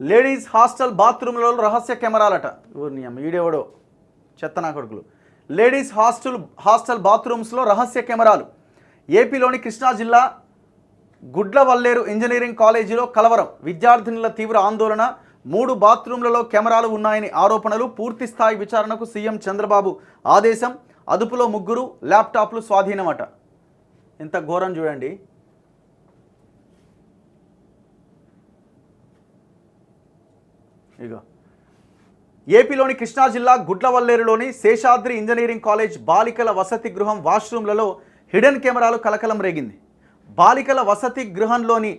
Ladies hostel బాత్రూంలలో రహస్య కెమెరాలట. ఊరిని ఈడేవడో చెత్త నా కొడుకులు. లేడీస్ హాస్టల్ బాత్రూమ్స్లో రహస్య కెమెరాలు. ఏపీలోని కృష్ణా జిల్లా గుడ్లవల్లేరు ఇంజనీరింగ్ కాలేజీలో కలవరం. విద్యార్థినుల తీవ్ర ఆందోళన. 3 బాత్రూంలలో కెమెరాలు ఉన్నాయని ఆరోపణలు. పూర్తి స్థాయి విచారణకు సీఎం చంద్రబాబు ఆదేశం. అదుపులో 3 ల్యాప్టాప్లు స్వాధీనమట. ఎంత ఘోరం చూడండి. ఇగో ఏపీలోని కృష్ణా జిల్లా గుడ్లవల్లేరులోని శేషాద్రి ఇంజనీరింగ్ కాలేజ్ బాలికల వసతి గృహం వాష్రూమ్లలో హిడెన్ కెమెరాలు కలకలం రేగింది. బాలికల వసతి గృహంలోని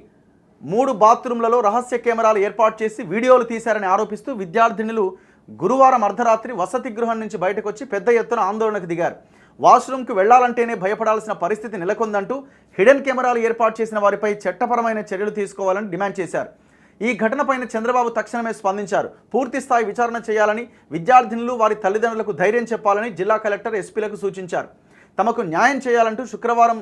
3 బాత్రూంలలో రహస్య కెమెరాలు ఏర్పాటు చేసి వీడియోలు తీశారని ఆరోపిస్తూ విద్యార్థినులు గురువారం అర్ధరాత్రి వసతి గృహం నుంచి బయటకు వచ్చి పెద్ద ఎత్తున ఆందోళనకు దిగారు. వాష్రూమ్కి వెళ్లాలంటేనే భయపడాల్సిన పరిస్థితి నెలకొందంటూ హిడెన్ కెమెరాలు ఏర్పాటు చేసిన వారిపై చట్టపరమైన చర్యలు తీసుకోవాలని డిమాండ్ చేశారు. ఈ ఘటనపైన చంద్రబాబు తక్షణమే స్పందించారు. పూర్తి స్థాయి విచారణ చేయాలని, విద్యార్థినులు వారి తల్లిదండ్రులకు ధైర్యం చెప్పాలని జిల్లా కలెక్టర్ ఎస్పీలకు సూచించారు. తమకు న్యాయం చేయాలంటూ శుక్రవారం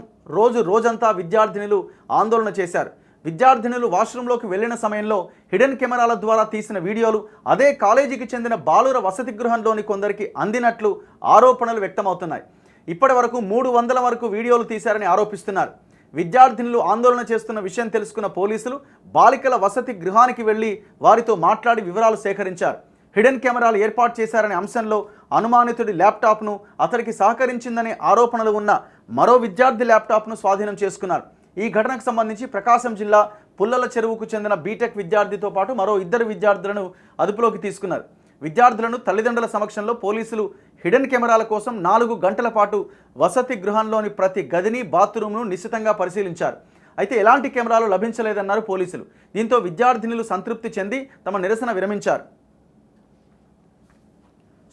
రోజంతా విద్యార్థినులు ఆందోళన చేశారు. విద్యార్థినులు వాష్రూమ్లోకి వెళ్లిన సమయంలో హిడెన్ కెమెరాల ద్వారా తీసిన వీడియోలు అదే కాలేజీకి చెందిన బాలుర వసతి గృహంలోని కొందరికి అందినట్లు ఆరోపణలు వ్యక్తమవుతున్నాయి. ఇప్పటి వరకు 300 వరకు వీడియోలు తీశారని ఆరోపిస్తున్నారు. విద్యార్థినులు ఆందోళన చేస్తున్న విషయం తెలుసుకున్న పోలీసులు బాలికల వసతి గృహానికి వెళ్లి వారితో మాట్లాడి వివరాలు సేకరించారు. హిడెన్ కెమెరాలు ఏర్పాటు చేశారనే అంశంలో అనుమానితుడి ల్యాప్టాప్ను, అతడికి సహకరించిందనే ఆరోపణలు ఉన్న మరో విద్యార్థి ల్యాప్టాప్ను స్వాధీనం చేసుకున్నారు. ఈ ఘటనకు సంబంధించి ప్రకాశం జిల్లా పుల్లల చెరువుకు చెందిన బీటెక్ విద్యార్థితో పాటు మరో 2 విద్యార్థులను అదుపులోకి తీసుకున్నారు. విద్యార్థులను తల్లిదండ్రుల సమక్షంలో పోలీసులు హిడెన్ కెమెరాల కోసం 4 గంటల పాటు వసతి గృహంలోని ప్రతి గదిని, బాత్రూమ్ను నిశితంగా పరిశీలించారు. అయితే ఎలాంటి కెమెరాలు లభించలేదన్నారు పోలీసులు. దీంతో విద్యార్థినులు సంతృప్తి చెంది తమ నిరసన విరమించారు.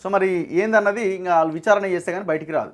సో మరి ఏందన్నది ఇంకా విచారణ చేస్తే కానీ బయటికి రాదు.